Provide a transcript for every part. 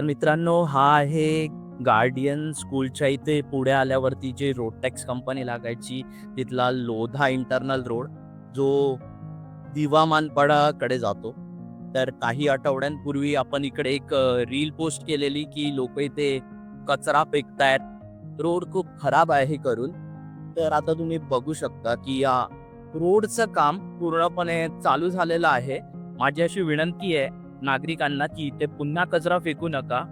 तर मित्रांनो, हा आहे गार्डियन स्कूलच्या इथे पुढे आल्यावरती जे रोडटेक्स कंपनी लागायची तिथला लोधा इंटरनल रोड, जो दिवामानपडाकडे जातो. तर काही आठवड्यांपूर्वी आपण इकडे एक रील पोस्ट केलेली की लोक इथे कचरा फेकतायत. रोड खूप खराब आहे करून. तर आता तुम्ही बघू शकता की या रोडचं काम पूर्णपणे चालू झालेलं आहे. माझी अशी विनंती आहे नागरिकांना की इथे पुन्हा कचरा फेकू नका.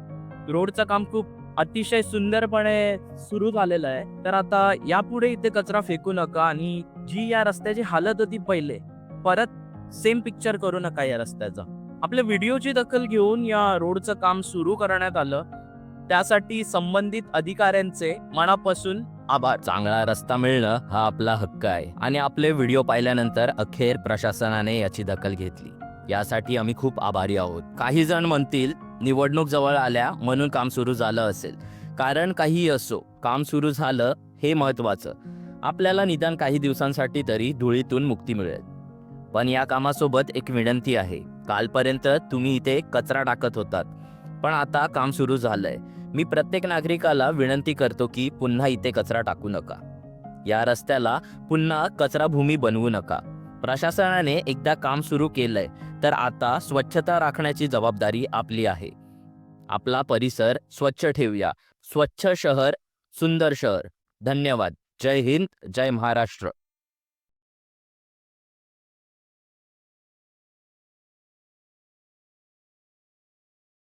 रोडचं काम खूप अतिशय सुंदरपणे सुरू झालेलं आहे. तर आता यापुढे इथे कचरा फेकू नका आणि जी या रस्त्याची हालत होती पहिले, परत सेम पिक्चर करू नका या रस्त्याचा. आपल्या व्हिडिओची दखल घेऊन या रोडचं काम सुरू करण्यात आलं. त्यासाठी संबंधित अधिकाऱ्यांचे मनापासून आभार. चांगला रस्ता मिळणं हा आपला हक्क आहे आणि आपले व्हिडिओ पाहिल्यानंतर अखेर प्रशासनाने याची दखल घेतली. यासाठी आम्ही खूप आभारी आहोत. काही जण म्हणतील निवडणूक जवळ आल्या म्हणून काम सुरू झालं असेल. कारण काहीही असो, काम सुरू झालं हे महत्त्वाचं. आपल्याला निदान काही दिवसांसाठी तरी धुळीतून मुक्ती मिळेल. पण या कामासोबत एक विनंती आहे. कालपर्यंत तुम्ही इथे कचरा टाकत होतात, पण आता काम सुरू झालंय. मी प्रत्येक नागरिकाला विनंती करतो की पुन्हा इथे कचरा टाकू नका. या रस्त्याला पुन्हा कचराभूमी बनवू नका. प्रशासनाने एकदा काम सुरू केलंय, तर आता स्वच्छता राखण्याची जबाबदारी आपली आहे. आपला परिसर स्वच्छ ठेवूया. स्वच्छ शहर, सुंदर शहर. धन्यवाद. जय हिंद, जय महाराष्ट्र.